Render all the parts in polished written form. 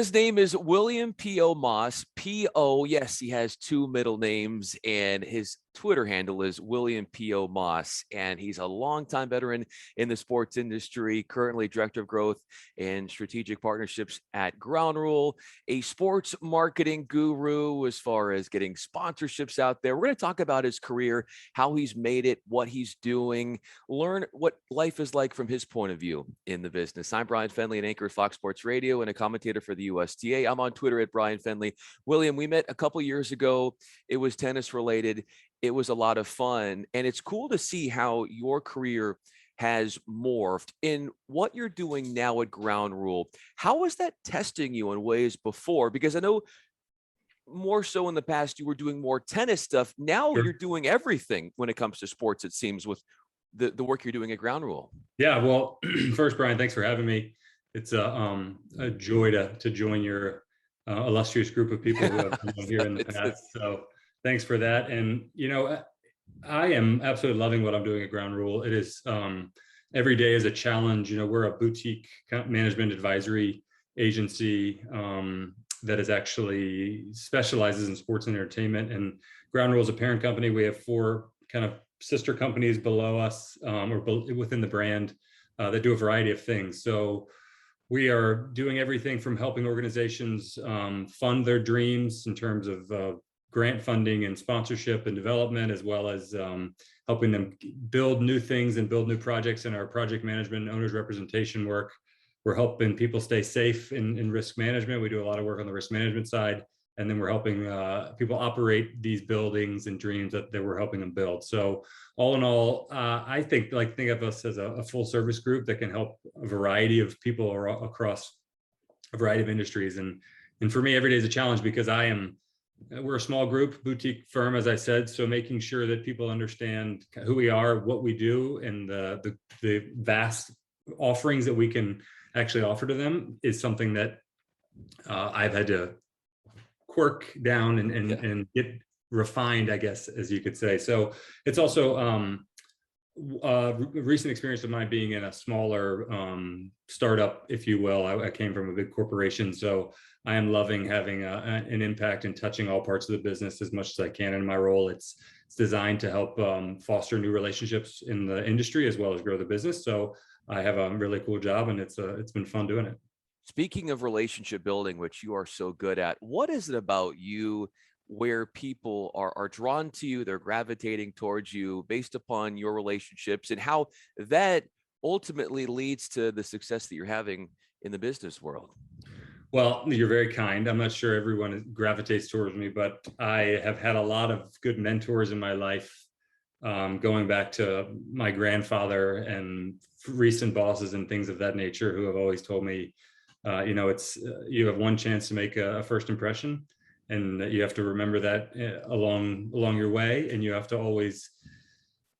His name is William P.O. Moss. P.O., yes, he has two middle names, and his Twitter handle is William P.O. Moss. And he's a longtime veteran in the sports industry, currently Director of Growth and Strategic Partnerships at Ground Rule, a sports marketing guru as far as getting sponsorships out there. We're going to talk about his career, how he's made it, what he's doing, learn what life is like from his point of view in the business. I'm Bryan Fenley, an anchor at Fox Sports Radio and a commentator for the USTA. I'm on Twitter at Bryan Fenley. William, we met a couple years ago. It was tennis related. It was a lot of fun. And it's cool to see how your career has morphed in what you're doing now at Ground Rule. How was that testing you in ways before? Because I know more so in the past, you were doing more tennis stuff. Now Sure. you're doing everything when it comes to sports, it seems, with the work you're doing at Ground Rule. Yeah, well, first, Bryan, thanks for having me. It's a joy to join your illustrious group of people who have been here in the past. So thanks for that. And, I am absolutely loving what I'm doing at Ground Rule. It is every day is a challenge. We're a boutique management advisory agency that is actually specializes in sports and entertainment. And Ground Rule is a parent company. We have four kind of sister companies below us or within the brand that do a variety of things. So we are doing everything from helping organizations fund their dreams in terms of grant funding and sponsorship and development, as well as helping them build new things and build new projects in our project management and owners representation work. We're helping people stay safe in risk management. We do a lot of work on the risk management side. And then we're helping people operate these buildings and dreams that we're helping them build. So all in all, I think of us as a full service group that can help a variety of people across a variety of industries. And for me, every day is a challenge because we're a small group, boutique firm, as I said. So making sure that people understand who we are, what we do, and the vast offerings that we can actually offer to them is something that I've had to quirk down and get refined, I guess, as you could say. So it's also a recent experience of mine being in a smaller startup, if you will. I came from a big corporation, so I am loving having an impact and touching all parts of the business as much as I can in my role. It's designed to help foster new relationships in the industry as well as grow the business. So I have a really cool job, and it's been fun doing it. Speaking of relationship building, which you are so good at, what is it about you where people are drawn to you, they're gravitating towards you based upon your relationships, and how that ultimately leads to the success that you're having in the business world? Well, you're very kind. I'm not sure everyone gravitates towards me, but I have had a lot of good mentors in my life, going back to my grandfather and recent bosses and things of that nature, who have always told me, you have one chance to make a first impression, and you have to remember that along your way, and you have to always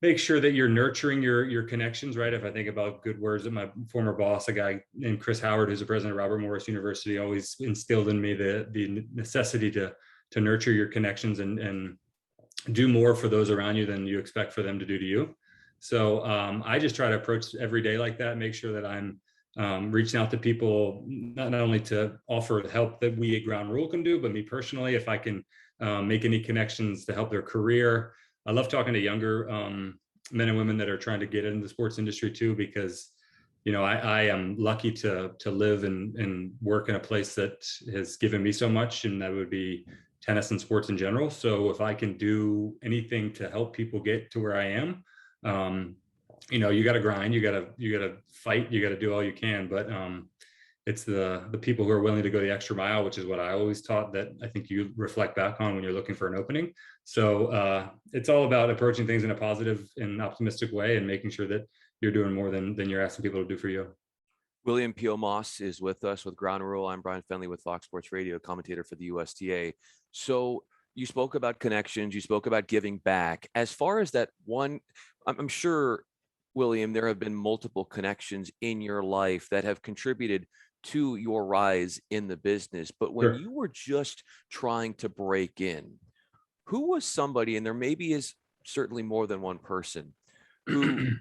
make sure that you're nurturing your connections, right? If I think about good words that my former boss, a guy named Chris Howard, who's the president of Robert Morris University, always instilled in me the necessity to nurture your connections and do more for those around you than you expect for them to do to you. So I just try to approach every day like that, make sure that I'm reaching out to people, not only to offer help that we at Ground Rule can do, but me personally, if I can make any connections to help their career. I love talking to younger men and women that are trying to get into the sports industry too, because I am lucky to live and work in a place that has given me so much, and that would be tennis and sports in general. So if I can do anything to help people get to where I am, you got to grind, you got to fight, you got to do all you can. But it's the people who are willing to go the extra mile, which is what I always taught, that I think you reflect back on when you're looking for an opening. So it's all about approaching things in a positive and optimistic way, and making sure that you're doing more than you're asking people to do for you. William P.O. Moss is with us with Ground Rule. I'm Bryan Fenley with Fox Sports Radio, commentator for the USTA. So you spoke about connections, you spoke about giving back. As far as that one, I'm sure, William, there have been multiple connections in your life that have contributed to your rise in the business. But when you were just trying to break in, who was somebody, and there maybe is certainly more than one person, who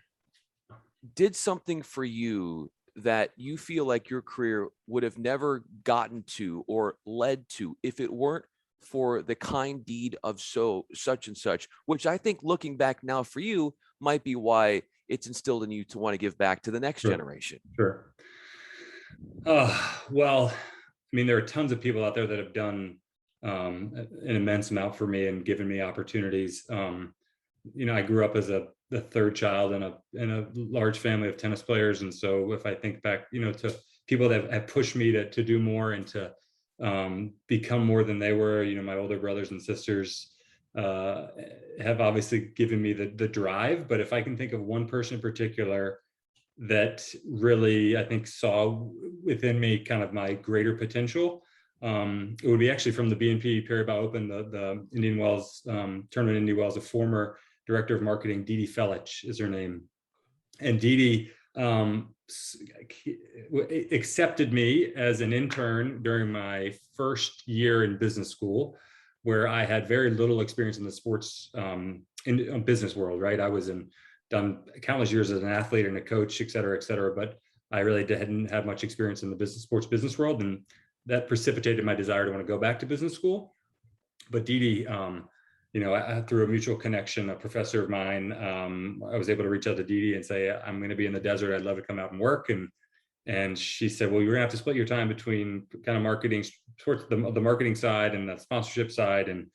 did something for you that you feel like your career would have never gotten to or led to if it weren't for the kind deed of such and such, which I think looking back now for you might be why it's instilled in you to want to give back to the next Sure. generation? Sure. Well, I mean, there are tons of people out there that have done an immense amount for me and given me opportunities. I grew up as the third child in a large family of tennis players, and so if I think back, to people that have pushed me to do more and to become more than they were, my older brothers and sisters have obviously given me the drive. But if I can think of one person in particular that really, I think, saw within me kind of my greater potential, it would be actually from the BNP Paribas Open, the Indian Wells tournament in Indian Wells. A former director of marketing, Dee Felich is her name, and Dee accepted me as an intern during my first year in business school, where I had very little experience in the sports in business world. Right, I was done countless years as an athlete and a coach, et cetera, but I really hadn't had much experience in the sports business world, and that precipitated my desire to want to go back to business school. But Dee, through a mutual connection, a professor of mine, I was able to reach out to Dee and say, I'm going to be in the desert. I'd love to come out and work. And she said, well, you're going to have to split your time between kind of marketing, towards the marketing side and the sponsorship side, and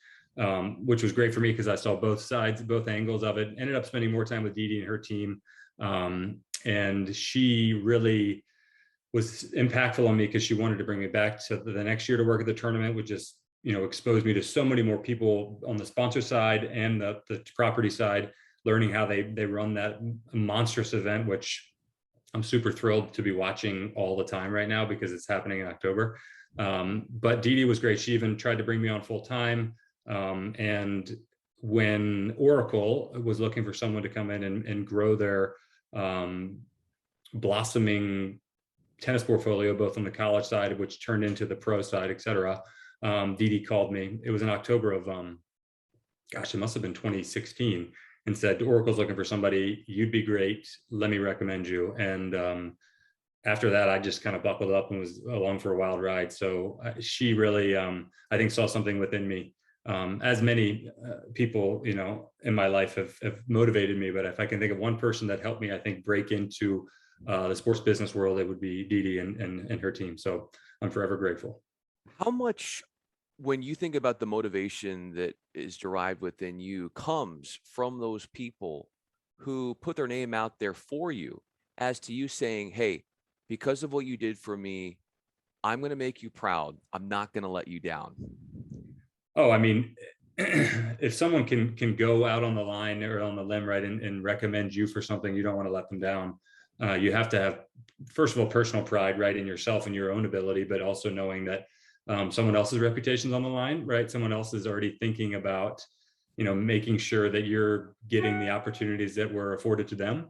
which was great for me because I saw both sides, both angles of it. Ended up spending more time with Dee and her team. And she really was impactful on me because she wanted to bring me back to the next year to work at the tournament, which just, exposed me to so many more people on the sponsor side and the property side, learning how they run that monstrous event, which I'm super thrilled to be watching all the time right now because it's happening in October. But Dee was great. She even tried to bring me on full time. And when Oracle was looking for someone to come in and grow their blossoming tennis portfolio, both on the college side, which turned into the pro side, et cetera, Dee called me. It was in October of, it must have been 2016, and said, Oracle's looking for somebody. You'd be great. Let me recommend you. And after that, I just kind of buckled up and was along for a wild ride. So she really, I think, saw something within me. As many people, in my life have motivated me. But if I can think of one person that helped me, I think, break into the sports business world, it would be Dee and her team. So I'm forever grateful. How much, when you think about the motivation that is derived within you, comes from those people who put their name out there for you, as to you saying, hey, because of what you did for me, I'm going to make you proud. I'm not going to let you down. Oh, I mean, if someone can go out on the line or on the limb, right, and recommend you for something, you don't want to let them down. You have to have, first of all, personal pride, right, in yourself and your own ability, but also knowing that someone else's reputation's on the line, right? Someone else is already thinking about, making sure that you're getting the opportunities that were afforded to them.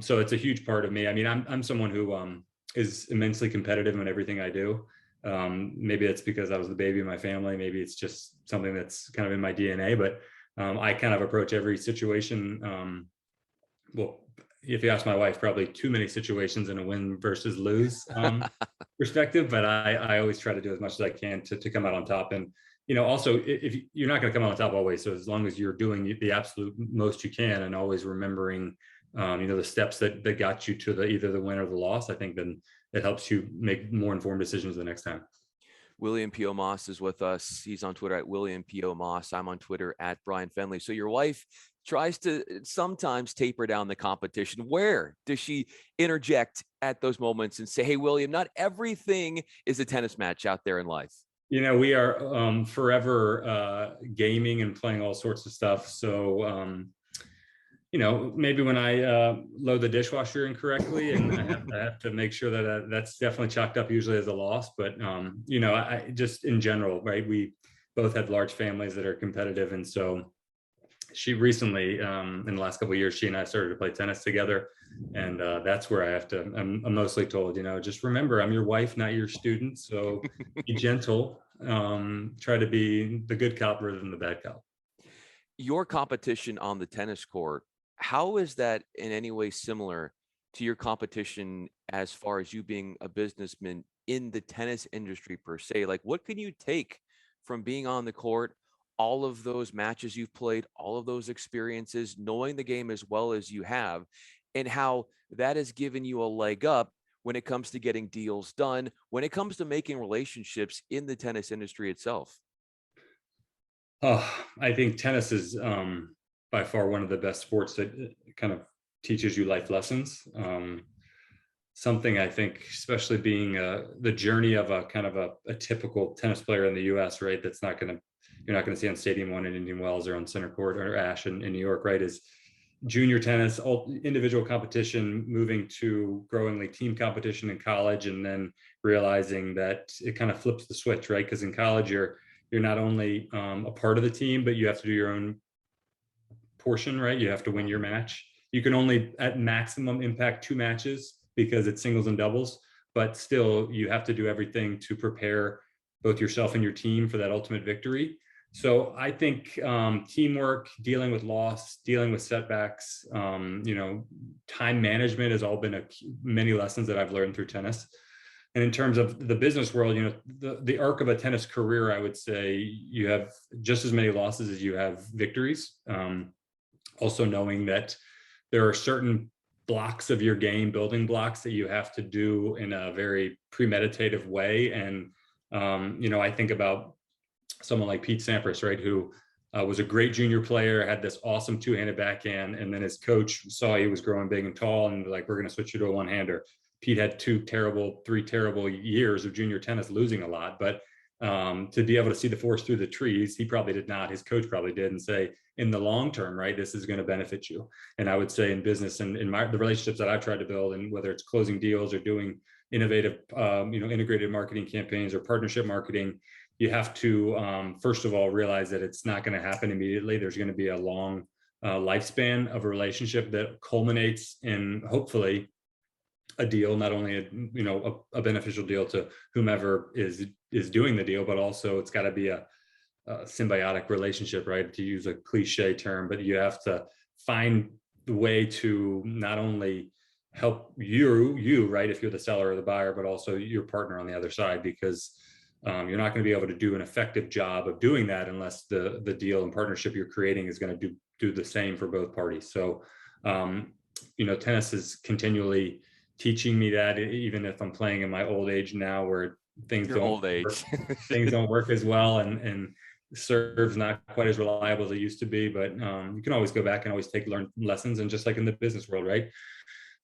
So it's a huge part of me. I mean, I'm someone who is immensely competitive in everything I do. Maybe it's because I was the baby of my family. Maybe it's just something that's kind of in my DNA, but I kind of approach every situation. Well, if you ask my wife, probably too many situations in a win versus lose perspective, but I always try to do as much as I can to come out on top. And, also, if you're not going to come out on top always, so as long as you're doing the absolute most you can and always remembering, the steps that got you to either the win or the loss, I think then it helps you make more informed decisions the next time. William P.O. Moss is with us. He's on Twitter at William P.O. Moss. I'm on Twitter at Bryan Fenley. So your wife tries to sometimes taper down the competition. Where does she interject at those moments and say, hey, William, not everything is a tennis match out there in life? We are forever gaming and playing all sorts of stuff. So, maybe when I load the dishwasher incorrectly, and I have to make sure that that's definitely chalked up usually as a loss. But, I just in general, right, we both have large families that are competitive. And so she recently, in the last couple of years, she and I started to play tennis together. And that's where I have to, I'm mostly told, just remember, I'm your wife, not your student. So be gentle, try to be the good cop rather than the bad cop. Your competition on the tennis court, how is that in any way similar to your competition as far as you being a businessman in the tennis industry per se? Like, what can you take from being on the court, all of those matches you've played, all of those experiences, knowing the game as well as you have, and how that has given you a leg up when it comes to getting deals done, when it comes to making relationships in the tennis industry itself? Oh, I think tennis is by far one of the best sports that kind of teaches you life lessons. Something I think, especially being the journey of a kind of a typical tennis player in the U.S., right? That's not going to, you're not going to see on Stadium One in Indian Wells or on Center Court or Ash in New York, right? Is junior tennis, all individual competition, moving to growingly team competition in college, and then realizing that it kind of flips the switch, right? Because in college, you're not only a part of the team, but you have to do your own portion, right? You have to win your match. You can only at maximum impact 2 matches because it's singles and doubles, but still you have to do everything to prepare both yourself and your team for that ultimate victory. So I think teamwork, dealing with loss, dealing with setbacks, time management has all been many lessons that I've learned through tennis. And in terms of the business world, the arc of a tennis career, I would say you have just as many losses as you have victories. Also knowing that there are certain blocks of your game, building blocks that you have to do in a very premeditative way. And, I think about someone like Pete Sampras, right, who was a great junior player, had this awesome 2-handed backhand, and then his coach saw he was growing big and tall, and like, we're going to switch you to a one-hander. Pete had 3 terrible years of junior tennis, losing a lot, but to be able to see the forest through the trees, he probably did not. His coach probably did, and say, in the long term, right, this is going to benefit you. And I would say in business and in the relationships that I've tried to build, and whether it's closing deals or doing innovative, integrated marketing campaigns or partnership marketing, you have to first of all realize that it's not going to happen immediately. There's going to be a long lifespan of a relationship that culminates in hopefully a deal, not only a beneficial deal to whomever is doing the deal, but also it's got to be a symbiotic relationship, right? To use a cliche term, but you have to find the way to not only help you, right, if you're the seller or the buyer, but also your partner on the other side, because you're not going to be able to do an effective job of doing that unless the deal and partnership you're creating is going to do the same for both parties. So, tennis is continually teaching me that, even if I'm playing in my old age now, where things don't work as well, and serve's not quite as reliable as it used to be, but you can always go back and always learn lessons. And just like in the business world, right,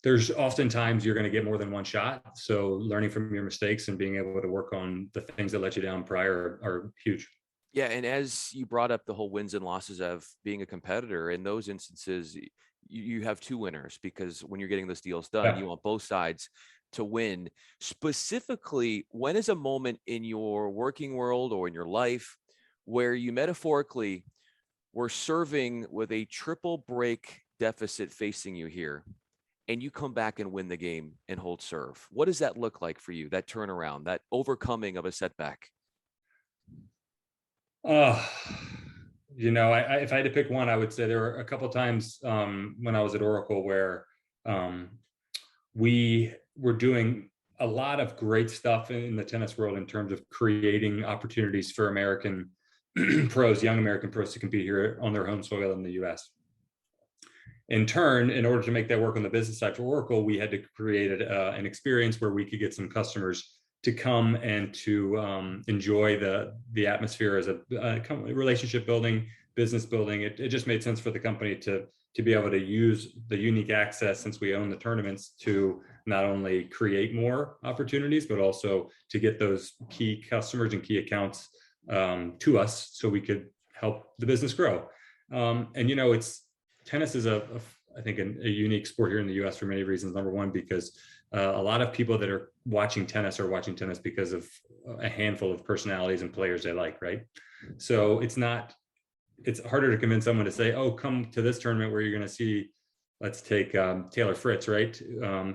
there's oftentimes you're going to get more than one shot. So learning from your mistakes and being able to work on the things that let you down prior are huge. Yeah, and as you brought up the whole wins and losses of being a competitor, in those instances, you have 2 winners, because when you're getting those deals done, Yeah. you want both sides to win. Specifically, when is a moment in your working world or in your life where you metaphorically were serving with a triple break deficit facing you here, and you come back and win the game and hold serve? What does that look like for you, that turnaround, that overcoming of a setback? Uh, if I had to pick one, I would say there were a couple of times when I was at Oracle where we were doing a lot of great stuff in the tennis world in terms of creating opportunities for American pros, young American pros, to compete here on their home soil in the US. In turn, in order to make that work on the business side for Oracle, we had to create an experience where we could get some customers to come and to enjoy the atmosphere as a relationship building, business building. It just made sense for the company to be able to use the unique access, since we own the tournaments, to not only create more opportunities, but also to get those key customers and key accounts to us so we could help the business grow. Tennis is I think a unique sport here in the US for many reasons. Number one, because a lot of people that are watching tennis because of a handful of personalities and players they like, right? So it's harder to convince someone to say, oh, come to this tournament where you're going to see, let's take Taylor Fritz, right?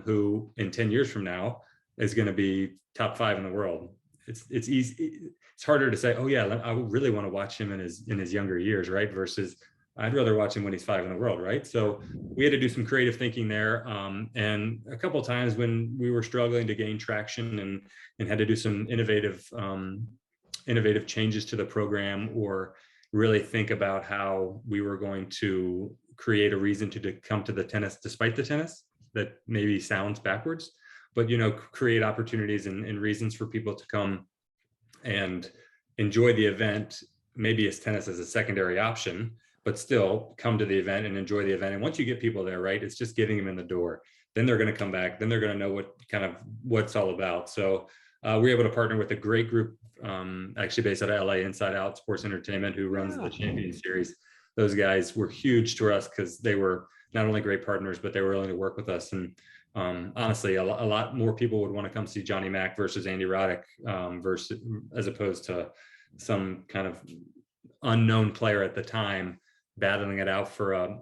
Who in 10 years from now is going to be top 5 in the world. It's easy. It's harder to say, oh yeah, I really want to watch him in his younger years, right? Versus I'd rather watch him when he's 5 in the world, right? So we had to do some creative thinking there. And a couple of times when we were struggling to gain traction and had to do some innovative changes to the program, or really think about how we were going to create a reason to come to the tennis despite the tennis, that maybe sounds backwards, but create opportunities and reasons for people to come and enjoy the event, maybe as tennis as a secondary option, but still come to the event and enjoy the event. And once you get people there, right, it's just getting them in the door. Then they're going to come back. Then they're going to know what it's all about. So we were able to partner with a great group, actually based out of LA, Inside Out Sports Entertainment, who runs the Champion Series. Those guys were huge to us because they were not only great partners, but they were willing to work with us. And honestly, a lot more people would want to come see Johnny Mack versus Andy Roddick, as opposed to some kind of unknown player at the time battling it out for a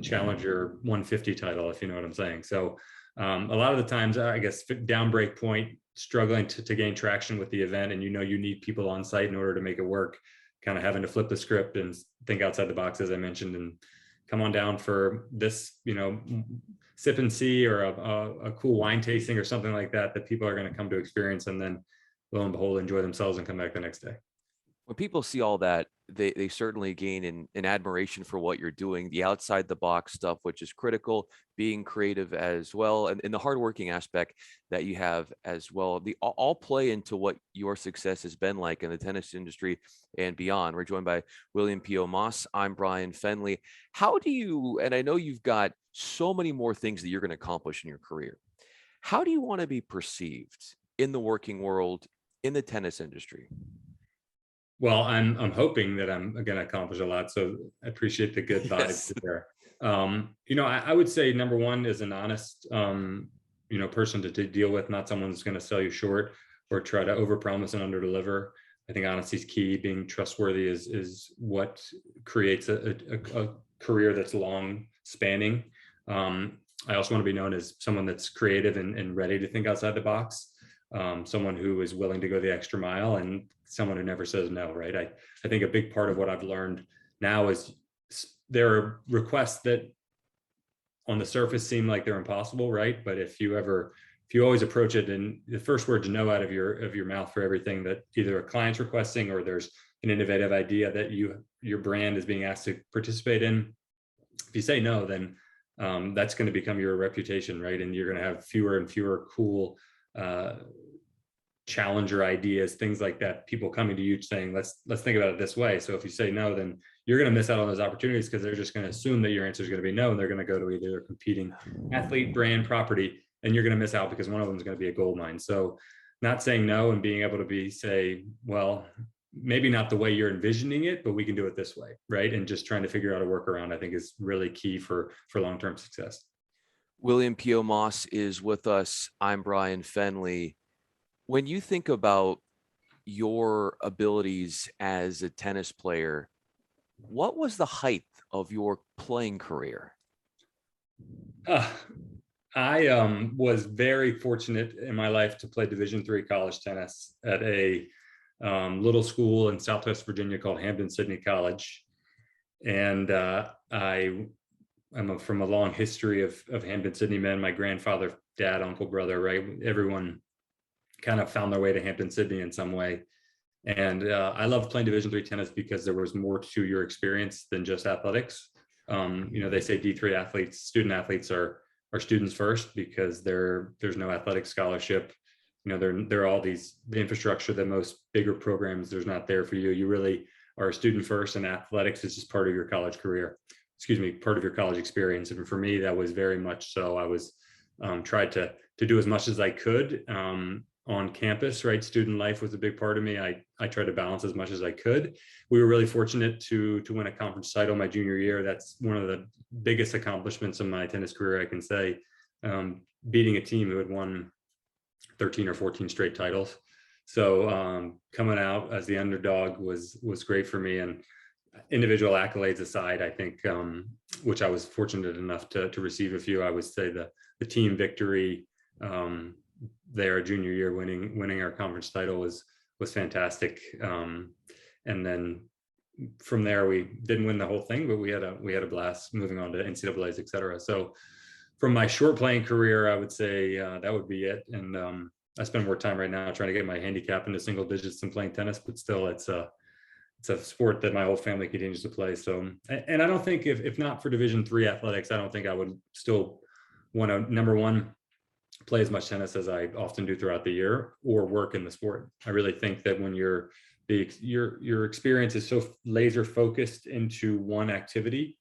challenger 150 title, if you know what I'm saying. So a lot of the times, I guess, down break point, struggling to gain traction with the event, and you need people on site in order to make it work, kind of having to flip the script and think outside the box, as I mentioned, and come on down for this, sip and see, or a cool wine tasting or something like that people are going to come to experience, and then lo and behold, enjoy themselves and come back the next day. When people see all that, they certainly gain an admiration for what you're doing, the outside the box stuff, which is critical, being creative as well, and the hardworking aspect that you have as well. The all play into what your success has been like in the tennis industry and beyond. We're joined by William P.O. Moss. I'm Bryan Fenley. How do you, and I know you've got so many more things that you're going to accomplish in your career, how do you want to be perceived in the working world, in the tennis industry? Well, I'm hoping that I'm going to accomplish a lot. So I appreciate the good vibes there. I would say number one is an honest, person to deal with, not someone who's going to sell you short or try to overpromise and underdeliver. I think honesty is key. Being trustworthy is what creates a career that's long spanning. I also want to be known as someone that's creative and ready to think outside the box. Someone who is willing to go the extra mile, and someone who never says no, right? I think a big part of what I've learned now is there are requests that on the surface seem like they're impossible, right? But if you always approach it, and the first word to know out of your mouth for everything that either a client's requesting or there's an innovative idea that your brand is being asked to participate in, if you say no, then that's going to become your reputation, right? And you're going to have fewer and fewer cool challenger ideas, things like that, people coming to you saying, let's think about it this way. So if you say no, then you're going to miss out on those opportunities, because they're just going to assume that your answer is going to be no, and they're going to go to either a competing athlete, brand, property, and you're going to miss out because one of them is going to be a gold mine. So not saying no and being able to say, well, maybe not the way you're envisioning it, but we can do it this way, right? And just trying to figure out a workaround, I think, is really key for long-term success. William P.O. Moss is with us. I'm Bryan Fenley. When you think about your abilities as a tennis player, what was the height of your playing career? I was very fortunate in my life to play Division III college tennis at a little school in Southwest Virginia called Hampden-Sydney College. And I'm from a long history of Hampden-Sydney men. My grandfather, dad, uncle, brother, right? Everyone kind of found their way to Hampden-Sydney in some way. And I loved playing Division III tennis because there was more to your experience than just athletics. They say D3 athletes, student athletes are students first, because there's no athletic scholarship. There are all the infrastructure that most bigger programs, there's not there for you. You really are a student first, and athletics is just part of your college career. Part of your college experience. And for me, that was very much so. I was tried to do as much as I could on campus, right? Student life was a big part of me. I tried to balance as much as I could. We were really fortunate to win a conference title my junior year. That's one of the biggest accomplishments of my tennis career, I can say, beating a team who had won 13 or 14 straight titles. So coming out as the underdog was great for me. And individual accolades aside, I think, which I was fortunate enough to receive a few, I would say the team victory there junior year, winning our conference title was fantastic. And then from there, we didn't win the whole thing, but we had a blast moving on to NCAA's, et cetera. So from my short playing career, I would say that would be it. And I spend more time right now trying to get my handicap into single digits than playing tennis, but still it's a sport that my whole family continues to play. So, and I don't think if not for Division III athletics, I don't think I would still want to, number one, play as much tennis as I often do throughout the year or work in the sport. I really think that when your experience is so laser focused into one activity,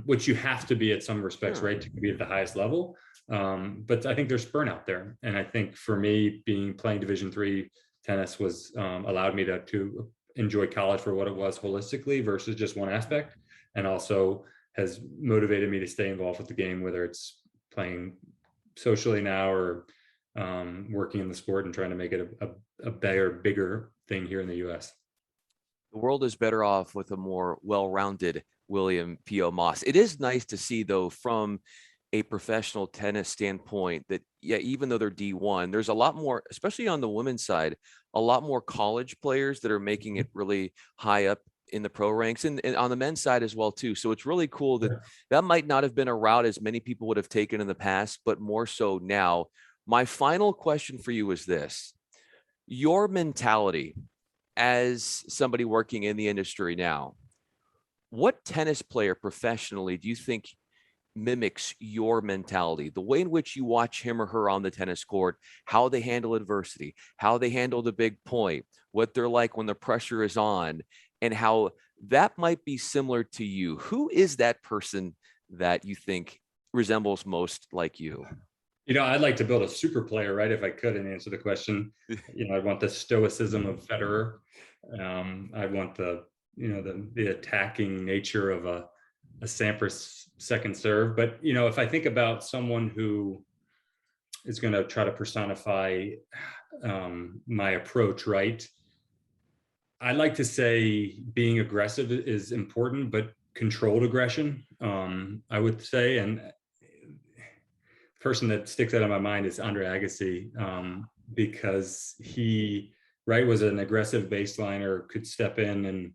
which you have to be at some respects, right, to be at the highest level. But I think there's burnout there. And I think for me, playing Division III tennis was allowed me to enjoy college for what it was holistically versus just one aspect, and also has motivated me to stay involved with the game, whether it's playing socially now or working in the sport and trying to make it a better, bigger thing here in the US. The world is better off with a more well-rounded William P.O. Moss. It is nice to see, though, from a professional tennis standpoint, that, yeah, even though they're D1, there's a lot more, especially on the women's side, a lot more college players that are making it really high up in the pro ranks, and on the men's side as well, too. So it's really cool that that might not have been a route as many people would have taken in the past, but more so now. My final question for you is this: your mentality as somebody working in the industry now, what tennis player professionally do you think mimics your mentality, the way in which you watch him or her on the tennis court, how they handle adversity, how they handle the big point, what they're like when the pressure is on, and how that might be similar to you? Who is that person that you think resembles most like you? I'd like to build a super player, right? If I could, and answer the question, I'd want the stoicism of Federer. I'd want the attacking nature of a Sampras second serve. But if I think about someone who is going to try to personify my approach, right, I'd like to say being aggressive is important, but controlled aggression, I would say. And the person that sticks out in my mind is Andre Agassi, because he, right, was an aggressive baseliner, could step in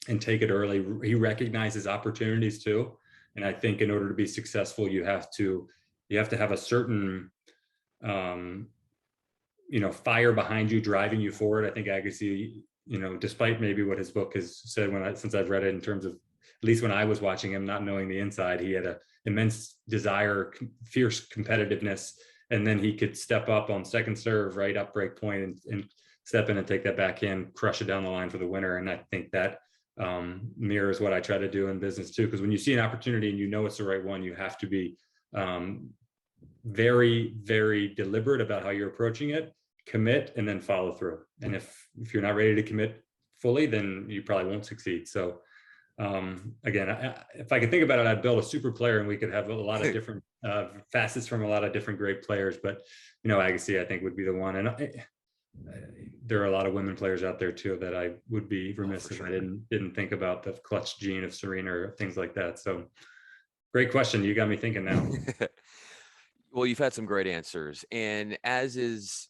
and take it early. He recognizes opportunities too. And I think in order to be successful, you have to have a certain, fire behind you, driving you forward. I think Agassi, despite maybe what his book has said since I've read it, in terms of, at least when I was watching him, not knowing the inside, he had an immense desire, fierce competitiveness, and then he could step up on second serve, right, up break point, and step in and take that backhand, crush it down the line for the winner. And I think that mirrors what I try to do in business too. Because when you see an opportunity and it's the right one, you have to be very, very deliberate about how you're approaching it, commit, and then follow through. And if you're not ready to commit fully, then you probably won't succeed. So again, if I could think about it, I'd build a super player, and we could have a lot of different facets from a lot of different great players. But Agassi, I think, would be the one. And there are a lot of women players out there too that I would be remiss if I didn't think about, the clutch gene of Serena or things like that. So great question. You got me thinking now. Well, you've had some great answers, and as is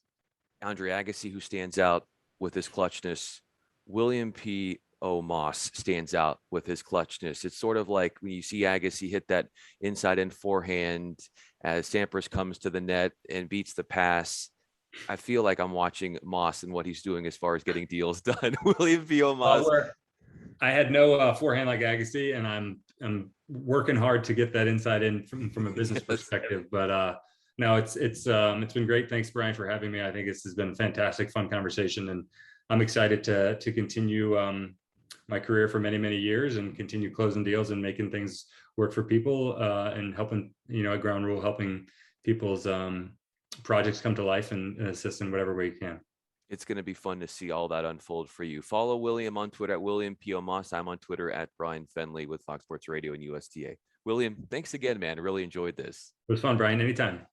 Andre Agassi, who stands out with his clutchness, William P.O. Moss stands out with his clutchness. It's sort of like when you see Agassi hit that inside-in forehand as Sampras comes to the net and beats the pass. I feel like I'm watching Moss and what he's doing as far as getting deals done. William P.O. Moss. I had no forehand like Agassi, and I'm working hard to get that inside in from a business perspective. But no, it's been great. Thanks, Bryan, for having me. I think this has been a fantastic, fun conversation, and I'm excited to continue my career for many, many years and continue closing deals and making things work for people, and helping, at Ground Rule, helping people's projects come to life and assist in whatever way you can. It's going to be fun to see all that unfold for you. Follow William on Twitter at William P.O. Moss. I'm on Twitter at Bryan Fenley with Fox Sports Radio and USTA. William, thanks again, man. I really enjoyed this. It was fun, Bryan. Anytime.